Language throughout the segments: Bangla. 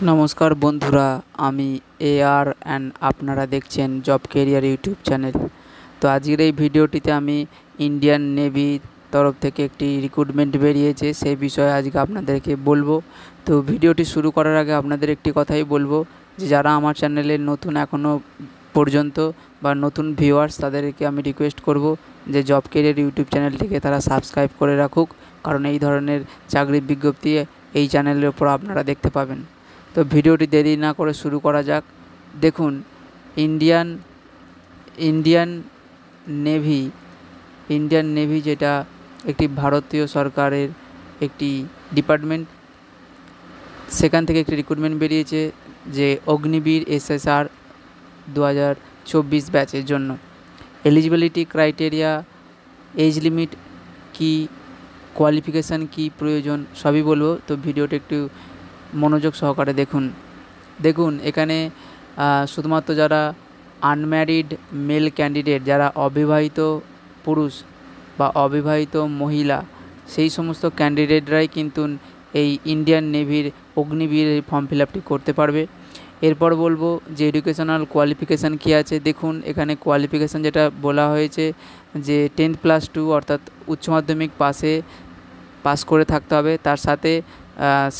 নমস্কার বন্ধুরা, আমি এআর অ্যান্ড আপনারা দেখছেন জব কেরিয়ার ইউটিউব চ্যানেল। তো আজকের এই ভিডিওটিতে আমি ইন্ডিয়ান নেভির তরফ থেকে একটি রিক্রুটমেন্ট বেরিয়েছে সেই বিষয়ে আজকে আপনাদেরকে বলবো। তো ভিডিওটি শুরু করার আগে আপনাদের একটি কথাই বলবো যে যারা আমার চ্যানেলে নতুন এখনও পর্যন্ত বা নতুন ভিউয়ার্স তাদেরকে আমি রিকোয়েস্ট করব যে জব কেরিয়ার ইউটিউব চ্যানেলটিকে তারা সাবস্ক্রাইব করে রাখুক, কারণ এই ধরনের চাকরির বিজ্ঞপ্তি এই চ্যানেলের ওপর আপনারা দেখতে পাবেন। তো ভিডিওটি দেরি না করে শুরু করা যাক। দেখুন, ইন্ডিয়ান নেভি যেটা একটি ভারতীয় সরকারের একটি ডিপার্টমেন্ট, সেখান থেকে একটি রিক্রুটমেন্ট বেরিয়েছে যে অগ্নিবীর SSR 2024 ব্যাচের জন্য। এলিজিবিলিটি ক্রাইটেরিয়া, এজ লিমিট কি, কোয়ালিফিকেশান কি প্রয়োজন সবই বলবো। তো ভিডিওটা একটু মনোযোগ সহকারে দেখুন এখানে শুধুমাত্র যারা আনম্যারিড মেল ক্যান্ডিডেট, যারা অবিবাহিত পুরুষ বা অবিবাহিত মহিলা, সেই সমস্ত ক্যান্ডিডেটরাই কিন্তু এই ইন্ডিয়ান নেভির অগ্নিবীর ফর্ম ফিল আপটি করতে পারবে। এরপর বলবো যে এডুকেশনাল কোয়ালিফিকেশান কী আছে। দেখুন এখানে কোয়ালিফিকেশান যেটা বলা হয়েছে যে 10+2 অর্থাৎ উচ্চ মাধ্যমিক পাস করে থাকতে হবে। তার সাথে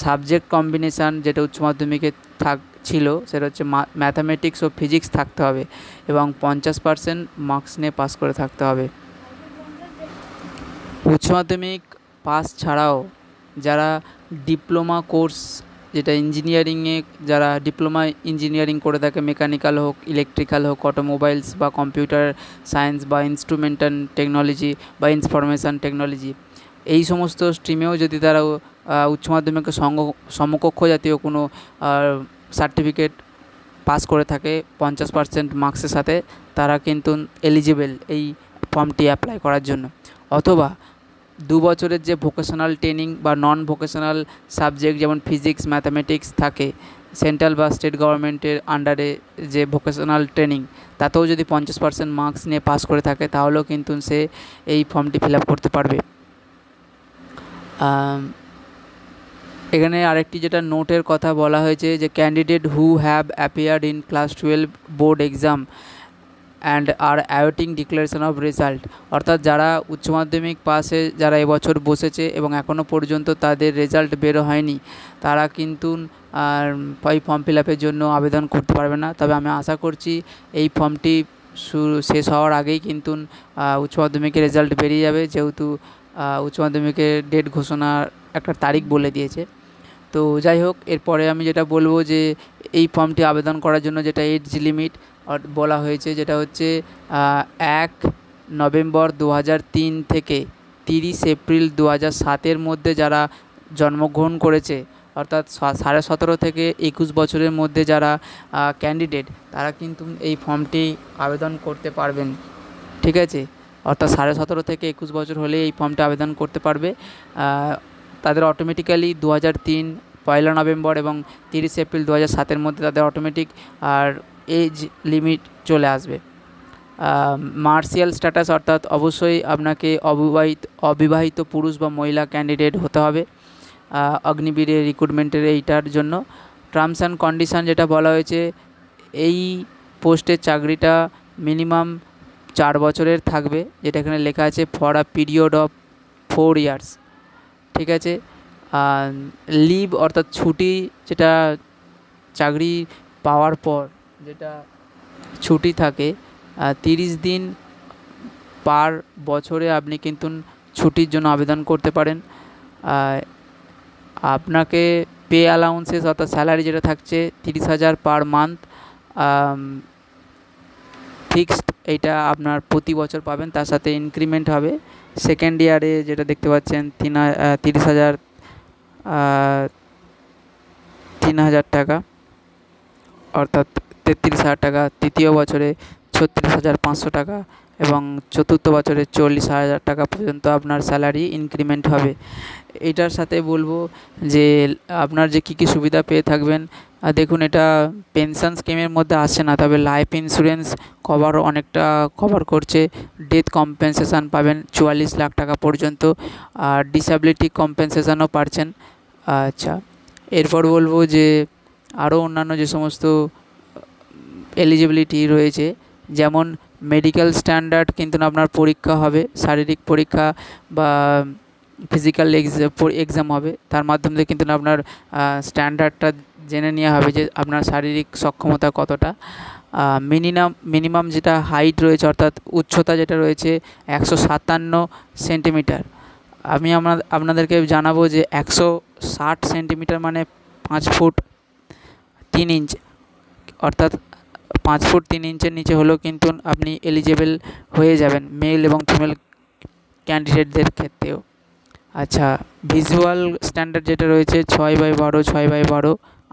সাবজেক্ট কম্বিনেশান যেটা উচ্চ মাধ্যমিকে ছিল সেটা হচ্ছে ম্যাথামেটিক্স ও ফিজিক্স থাকতে হবে এবং 50% মার্কস নিয়ে পাস করে থাকতে হবে। উচ্চ মাধ্যমিক পাস ছাড়াও যারা ডিপ্লোমা কোর্স, যেটা ইঞ্জিনিয়ারিংয়ে যারা ডিপ্লোমা ইঞ্জিনিয়ারিং করে থাকে, মেকানিক্যাল হোক, ইলেকট্রিক্যাল হোক, অটোমোবাইলস বা কম্পিউটার সায়েন্স বা ইনস্ট্রুমেন্টাল টেকনোলজি বা ইনফরমেশান টেকনোলজি, এই সমস্ত স্ট্রিমেও যদি তারা উচ্চ মাধ্যমিকের সমকক্ষ জাতীয় কোনো সার্টিফিকেট পাস করে থাকে 50% মার্কসের সাথে, তারা কিন্তু এলিজিবল এই ফর্মটি অ্যাপ্লাই করার জন্য। অথবা 2 বছরের যে ভোকেশনাল ট্রেনিং বা নন ভোকেশনাল সাবজেক্ট যেমন ফিজিক্স, ম্যাথামেটিক্স থাকে, সেন্ট্রাল বা স্টেট গভর্নমেন্টের আন্ডারে যে ভোকেশনাল ট্রেনিং, তাতেও যদি 50% মার্কস নিয়ে পাস করে থাকে তাহলেও কিন্তু সে এই ফর্মটি ফিল আপ করতে পারবে। এখানে আরেকটি যেটা নোটের কথা বলা হয়েছে যে candidate who have appeared in class 12 board exam and are awaiting declaration of result, অর্থাৎ যারা উচ্চ মাধ্যমিক পাসে যারা এবছর বসেছে এবং এখনও পর্যন্ত তাদের রেজাল্ট বেরো হয়নি, তারা কিন্তু এই ফর্ম ফিল আপের জন্য আবেদন করতে পারবে না। তবে আমি আশা করছি এই ফর্মটি শেষ হওয়ার আগেই কিন্তু উচ্চ মাধ্যমিকের রেজাল্ট বেরিয়ে যাবে, যেহেতু উচ্চ মাধ্যমিকের ডেট ঘোষণার একটা তারিখ বলে দিয়েছে। তো যাই হোক, এরপরে আমি যেটা বলবো যে এই ফর্মটি আবেদন করার জন্য যেটা এজ লিমিট বলা হয়েছে, যেটা হচ্ছে 1 নভেম্বর 2003 থেকে 30 এপ্রিল 2007 মধ্যে যারা জন্মগ্রহণ করেছে, অর্থাৎ 17.5 থেকে 21 বছরের মধ্যে যারা ক্যান্ডিডেট, তারা কিন্তু এই ফর্মটি আবেদন করতে পারবেন। ঠিক আছে, অর্থাৎ 17.5 থেকে 21 বছর হলে এই ফর্মটা আবেদন করতে পারবে। তাদের অটোমেটিক্যালি 2003 1 নভেম্বর এবং 30 এপ্রিল 2007 মধ্যে তাদের অটোমেটিক আর এজ লিমিট চলে আসবে। মার্শিয়াল স্ট্যাটাস, অর্থাৎ অবশ্যই আপনাকে অবিবাহিত পুরুষ বা মহিলা ক্যান্ডিডেট হতে হবে অগ্নিবীরের রিক্রুটমেন্টের এইটার জন্য। টার্মস অ্যান্ড কন্ডিশান যেটা বলা হয়েছে, এই পোস্টের চাকরিটা মিনিমাম 4 বছরের থাকবে, যেটা এখানে লেখা আছে for a period of 4 years. ঠিক আছে, লিভ অর্থাৎ ছুটি, যেটা চাকরি পাওয়ার পর যেটা ছুটি থাকে 30 দিন পার বছরে আপনি কিন্তু ছুটির জন্য আবেদন করতে পারেন। আপনাকে পে অ্যালাউন্সেস অর্থাৎ স্যালারি যেটা থাকছে 30,000 পার মান্থ ফিক্সড, এইটা আপনার প্রতি বছর পাবেন, তার সাথে ইনক্রিমেন্ট হবে। সেকেন্ড ইয়ারে যেটা দেখতে পাচ্ছেন 3,000 টাকা অর্থাৎ 33,000 টাকা, তৃতীয় বছরে 36,500 টাকা এবং চতুর্থ বছরে 40,000 টাকা পর্যন্ত আপনার স্যালারি ইনক্রিমেন্ট হবে। এটার সাথে বলবো যে আপনার যে কী কী সুবিধা পেয়ে থাকবেন। দেখুন, এটা পেনশন স্কিমের মধ্যে আসছে না, তবে লাইফ ইন্স্যুরেন্স অনেকটা কভার করছে। ডেথ কম্পেনসেশান পাবেন 44 লাখ টাকা পর্যন্ত, আর ডিসএবিলিটি কম্পেনসেশানও পাচ্ছেন। আচ্ছা, এরপর বলবো যে আরও অন্যান্য যে সমস্ত এলিজিবিলিটি রয়েছে, যেমন মেডিকেল স্ট্যান্ডার্ড কিন্তু আপনার পরীক্ষা হবে, শারীরিক পরীক্ষা বা ফিজিক্যাল এক্সাম হবে, তার মাধ্যমে কিন্তু আপনার স্ট্যান্ডার্ডটা জেনে নেওয়া হবে যে আপনার শারীরিক সক্ষমতা কতটা। মিনিমাম যেটা হাইট রয়েছে অর্থাৎ উচ্চতা যেটা রয়েছে 157 সেন্টিমিটার। আমি আপনাদেরকে জানাবো যে 160 সেন্টিমিটার মানে 5 ফুট 3 ইঞ্চ, অর্থাৎ 5 ফুট 3 ইঞ্চের নিচে হলেও কিন্তু আপনি এলিজেবল হয়ে যাবেন মেল এবং ফিমেল ক্যান্ডিডেটদের ক্ষেত্রেও। আচ্ছা, ভিজুয়াল স্ট্যান্ডার্ড যেটা রয়েছে 6/12 6/12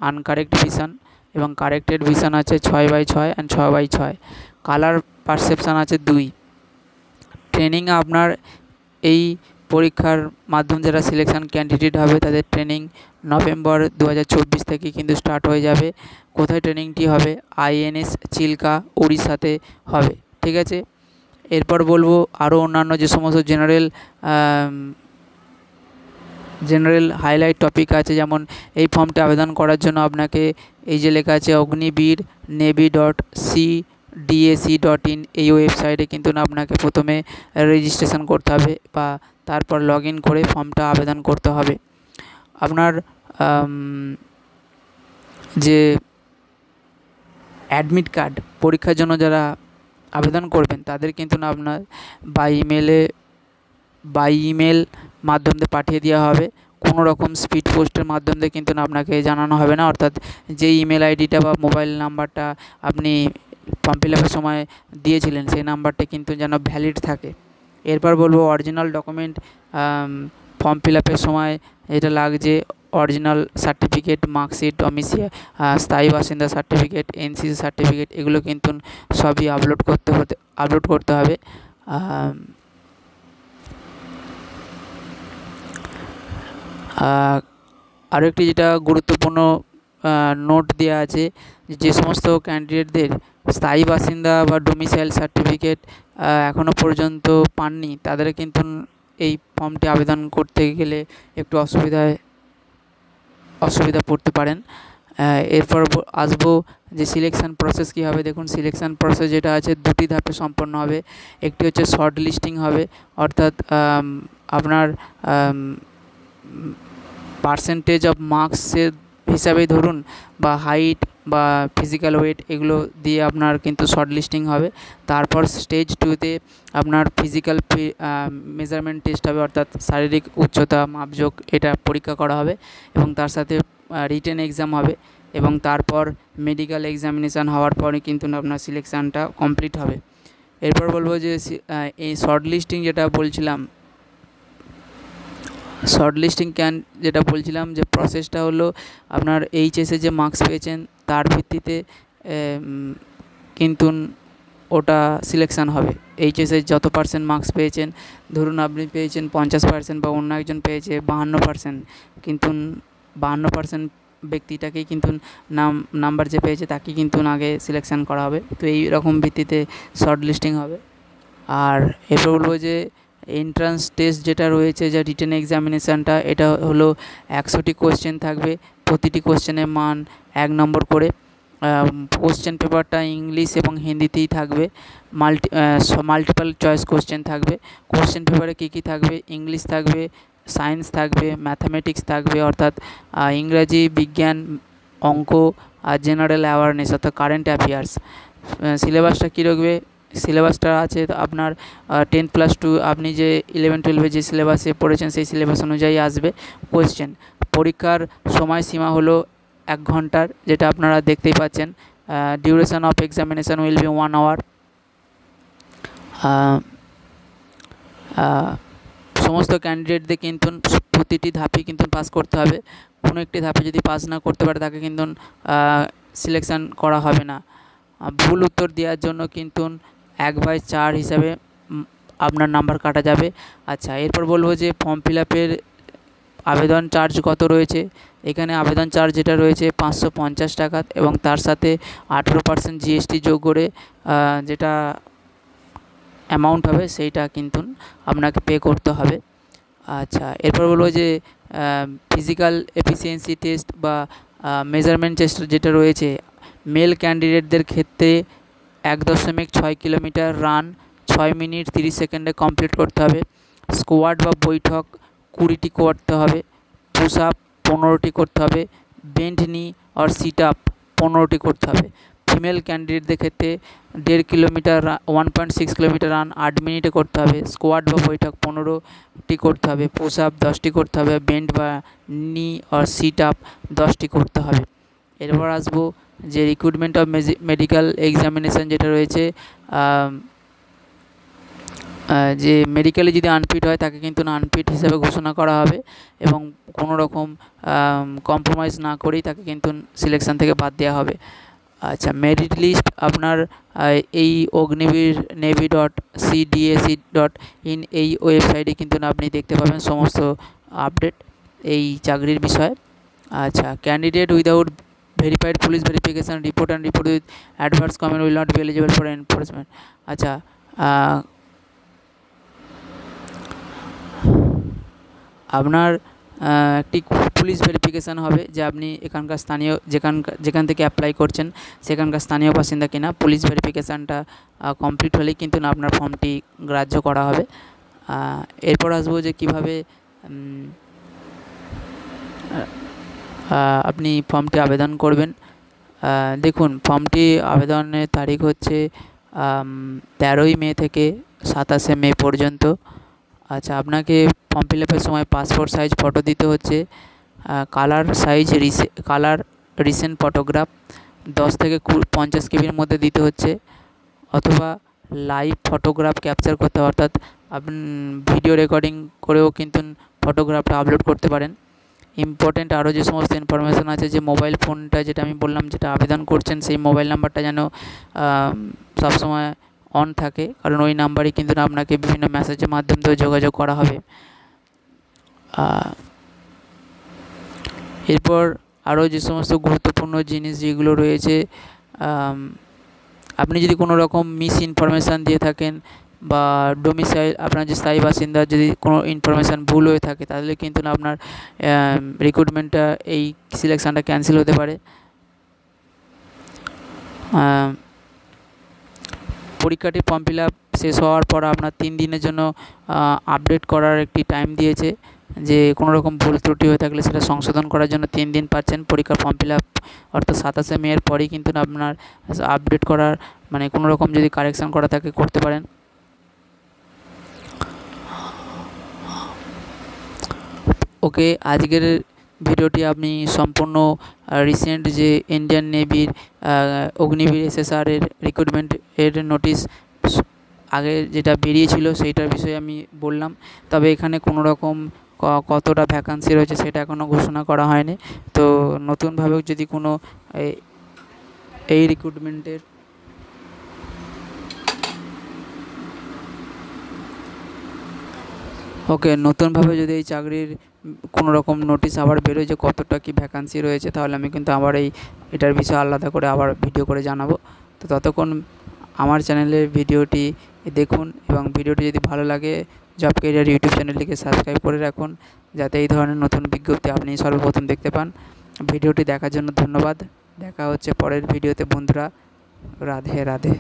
আনকারেক্ট ভিশন, এবং কারেক্টেড ভিশন আছে 6/6 অ্যান্ড 6/6। কালার পারসেপশান আছে 2। ট্রেনিং আপনার এই পরীক্ষার মাধ্যমে যারা সিলেকশান ক্যান্ডিডেট হবে তাদের ট্রেনিং নভেম্বর 2024 থেকে কিন্তু স্টার্ট হয়ে যাবে। কোথায় ট্রেনিংটি হবে? INS চিল্কা, উড়িষ্যাতে হবে। ঠিক আছে, এরপর বলবো আরও অন্যান্য যে সমস্ত জেনারেল হাইলাইট টপিক আছে, যেমন এই ফর্মটা আবেদন করার জন্য আপনাকে এই যে লেখা আছে ognibir.navy.cdac.in এই ওয়েবসাইটে কিন্তু আপনাকে প্রথমে রেজিস্ট্রেশন করতে হবে বা তারপর লগ ইন করে ফর্মটা আবেদন করতে হবে। আপনার যে অ্যাডমিট কার্ড পরীক্ষার জন্য যারা আবেদন করবেন তাদের কিন্তু আপনার বাই ইমেল মাধ্যমে পাঠিয়ে দেওয়া হবে। কোনো রকম স্পিড পোস্টের মাধ্যমে কিন্তু আপনাকে জানানো হবে না, অর্থাৎ যে ইমেল আইডিটা বা মোবাইল নাম্বারটা আপনি ফর্ম ফিল আপের সময় দিয়েছিলেন সেই নাম্বারটা কিন্তু যেন ভ্যালিড থাকে। এরপর বলবো অরিজিনাল ডকুমেন্ট ফর্ম ফিল আপের সময় এটা লাগছে, অরিজিনাল সার্টিফিকেট, মার্কশিট, ডমিসাইল, স্থায়ী বাসিন্দা সার্টিফিকেট, NCC সার্টিফিকেট, এগুলো কিন্তু সবই আপলোড করতে হবে। আরও একটি যেটা গুরুত্বপূর্ণ নোট দেওয়া আছে, যে সমস্ত ক্যান্ডিডেটদের স্থায়ী বাসিন্দা বা ডোমিসাইল সার্টিফিকেট এখনও পর্যন্ত পাননি তাদের কিন্তু এই ফর্মটি আবেদন করতে গেলে একটু অসুবিধা পড়তে পারেন। এরপর আসবো যে সিলেকশান প্রসেস কী হবে। দেখুন, সিলেকশান প্রসেস যেটা আছে 2টি ধাপে সম্পন্ন হবে। একটি হচ্ছে শর্ট লিস্টিং হবে, অর্থাৎ আপনার পার্সেন্টেজ অফ মার্কসের হিসাবেই ধরুন বা হাইট বা ফিজিক্যাল ওয়েট এগুলো দিয়ে আপনার কিন্তু শর্ট লিস্টিং হবে। তারপর স্টেজ 2তে আপনার ফিজিক্যাল মেজারমেন্ট টেস্ট হবে, অর্থাৎ শারীরিক উচ্চতা মাপজোক এটা পরীক্ষা করা হবে, এবং তার সাথে রিটেন এক্সাম হবে, এবং তারপর মেডিকেল এক্সামিনেশান হওয়ার পরে কিন্তু আপনার সিলেকশানটা কমপ্লিট হবে। এরপর বলবো যে এই শর্ট লিস্টিং যেটা বলছিলাম যে প্রসেসটা হলো আপনার এইচএসে যে মার্কস পেয়েছেন তার ভিত্তিতে কিন্তু ওটা সিলেকশান হবে। এইচএসে যত পার্সেন্ট মার্কস পেয়েছেন, ধরুন আপনি পেয়েছেন 50% বা অন্য একজন পেয়েছে 52%, কিন্তু 52% ব্যক্তিটাকেই কিন্তু নাম্বার যে পেয়েছে তাকে কিন্তু আগে সিলেকশান করা হবে। তো এই রকম ভিত্তিতে শর্ট লিস্টিং হবে। আর এরপর বলবো যে এন্ট্রান্স টেস্ট যেটা রয়েছে, যে রিটেন এক্সামিনেশানটা, এটা হলো 100টি কোশ্চেন থাকবে, প্রতিটি কোশ্চেনের মান 1 নম্বর করে। কোশ্চেন পেপারটা ইংলিশ এবং হিন্দিতেই থাকবে। মাল্টিপল চয়েস কোশ্চেন থাকবে। কোশ্চেন পেপারে কী থাকবে? ইংলিশ থাকবে, সায়েন্স থাকবে, ম্যাথামেটিক্স থাকবে অর্থাৎ ইংরাজি, বিজ্ঞান, অঙ্ক, আর জেনারেল অ্যাওয়ারনেস অর্থাৎ কারেন্ট অ্যাফেয়ার্স। সিলেবাসটা কী রাখবে? সিলেবাসটা আছে আপনার 10+2, আপনি যে 11-12 যে সিলেবাসে পড়েছেন সেই সিলেবাস অনুযায়ী আসবে কোয়েশ্চেন। পরীক্ষার সময়সীমা হলো 1 ঘন্টার, যেটা আপনারা দেখতেই পাচ্ছেন। Duration of examination will be 1 hour। সমস্ত ক্যান্ডিডেটদের কিন্তু প্রতিটি ধাপে কিন্তু পাস করতে হবে। কোনো একটি ধাপে যদি পাস না করতে পারে তাকে কিন্তু সিলেকশান করা হবে না। ভুল উত্তর দেওয়ার জন্য কিন্তু 1/4 হিসাবে আপনার নাম্বার কাটা যাবে। আচ্ছা, এরপর বলবো যে ফর্ম ফিল আপের আবেদন চার্জ কত রয়েছে। এখানে আবেদন চার্জ যেটা রয়েছে 550 টাকা, এবং তার সাথে 18% GST যোগ করে যেটা অ্যামাউন্ট হবে সেইটা কিন্তু আপনাকে পে করতে হবে। আচ্ছা, এরপর বলবো যে ফিজিক্যাল এফিসিয়েন্সি টেস্ট বা মেজারমেন্ট চেষ্টা যেটা রয়েছে, মেল ক্যান্ডিডেটদের ক্ষেত্রে 1.6 কিলোমিটার রান 6 মিনিট 30 সেকেন্ডে কমপ্লিট করতে হবে। স্কোয়াড বা বৈঠক 20টি করতে হবে। পুশ আপ 15টি করতে হবে। বেন্ড নি আর সিট আপ 15টি করতে হবে। ফিমেল ক্যান্ডিডেটদের ক্ষেত্রে 1.5 কিলোমিটার 1.6 কিলোমিটার রান 8 মিনিটে করতে হবে। স্কোয়াড বা বৈঠক 15টি করতে হবে। পুশ আপ 10টি করতে হবে। বেন্ড বা নি আর সিট আপ 10টি করতে হবে। এরপর আসবো যে রিক্রুটমেন্ট অফ মেডিকেল এক্সামিনেশান যেটা রয়েছে, যে মেডিকেলে যদি আনফিট হয় তাকে কিন্তু আনফিট হিসেবে ঘোষণা করা হবে এবং কোনো রকম কম্প্রোমাইজ না করেই তাকে কিন্তু সিলেকশান থেকে বাদ দেওয়া হবে। আচ্ছা, মেরিট লিস্ট আপনার এই অগ্নিবীর navy.cdac.in এই ওয়েবসাইটে কিন্তু আপনি দেখতে পাবেন সমস্ত আপডেট এই চাকরির বিষয়ে। আচ্ছা, candidate without verified police verification report and report with adverse comment will not be eligible for enforcement. আচ্ছা, আপনার একটি পুলিশ ভেরিফিকেশান হবে যে আপনি এখানকার স্থানীয় যেখান থেকে অ্যাপ্লাই করছেন সেখানকার স্থানীয় বাসিন্দা কিনা। পুলিশ ভেরিফিকেশানটা কমপ্লিট হলেই কিন্তু আপনার ফর্মটি গ্রাহ্য করা হবে। এরপর আসবো যে কীভাবে আপনি ফর্মটি আবেদন করবেন। দেখুন, ফর্মটি আবেদনের তারিখ হচ্ছে 13ই মে থেকে 27শে মে পর্যন্ত। আচ্ছা, আপনাকে ফর্ম ফিল আপের সময় পাসপোর্ট সাইজ ফটো দিতে হচ্ছে। কালার রিসেন্ট ফটোগ্রাফ 10 থেকে 50 কেবির মধ্যে দিতে হচ্ছে, অথবা লাইভ ফটোগ্রাফ ক্যাপচার করতে হবে, অর্থাৎ আপনি ভিডিও রেকর্ডিং করেও কিন্তু ফটোগ্রাফটা আপলোড করতে পারেন। ইম্পর্টেন্ট আরও যে সমস্ত ইনফরমেশান আছে, যে মোবাইল ফোনটা যেটা আমি বললাম যেটা আবেদন করছেন সেই মোবাইল নাম্বারটা যেন সবসময় অন থাকে, কারণ ওই নাম্বারই কিন্তু আপনাকে বিভিন্ন মেসেজের মাধ্যম দিয়ে যোগাযোগ করা হবে। এরপর আরও যে সমস্ত গুরুত্বপূর্ণ জিনিস যেগুলো রয়েছে, আপনি যদি কোনো রকম মিস ইনফরমেশান দিয়ে থাকেন বা ডোমিসাইল আপনার যে স্থায়ী বাসিন্দার যদি কোনো ইনফরমেশান ভুল হয়ে থাকে তাহলে কিন্তু আপনার রিক্রুটমেন্টটা এই সিলেকশানটা ক্যান্সেল হতে পারে। পরীক্ষাটি ফর্ম ফিল আপ শেষ হওয়ার পর আপনার 3 দিনের জন্য আপডেট করার একটি টাইম দিয়েছে, যে কোনো রকম ভুল ত্রুটি হয়ে থাকলে সেটা সংশোধন করার জন্য 3 দিন পাচ্ছেন। পরীক্ষার ফর্ম ফিল আপ অর্থাৎ 27শে মে এর পরেই কিন্তু আপনার আপডেট করার মানে কোনো রকম যদি কারেকশান করা থাকে করতে পারেন। ওকে, আজকের ভিডিওটি আপনি সম্পূর্ণ রিসেন্ট যে ইন্ডিয়ান নেভির অগ্নিবীর SSR এর রিক্রুটমেন্ট এর নোটিশ আগে যেটা বেরিয়েছিল সেইটার বিষয়ে আমি বললাম। তবে এখানে কোনো রকম কতটা ভ্যাকান্সি রয়েছে সেটা এখনও ঘোষণা করা হয়নি। তো নতুনভাবেও যদি কোনো এই রিক্রুটমেন্টের নতুনভাবে যদি এই চাকরির কোনো রকম নোটিশ আবার বেরোয় যে কতটা কি ভ্যাকান্সি রয়েছে, তাহলে আমি কিন্তু আবার এটার বিষয়ে আলাদা করে আবার ভিডিও করে জানাবো। তো ততক্ষণ আমার চ্যানেলের ভিডিওটি দেখুন এবং ভিডিওটি যদি ভালো লাগে জব ক্যারিয়ার ইউটিউব চ্যানেলটিকে সাবস্ক্রাইব করে রাখুন, যাতে এই ধরনের নতুন বিজ্ঞপ্তি আপনি সর্বপ্রথম দেখতে পান। ভিডিওটি দেখার জন্য ধন্যবাদ। দেখা হচ্ছে পরের ভিডিওতে বন্ধুরা। রাধে রাধে।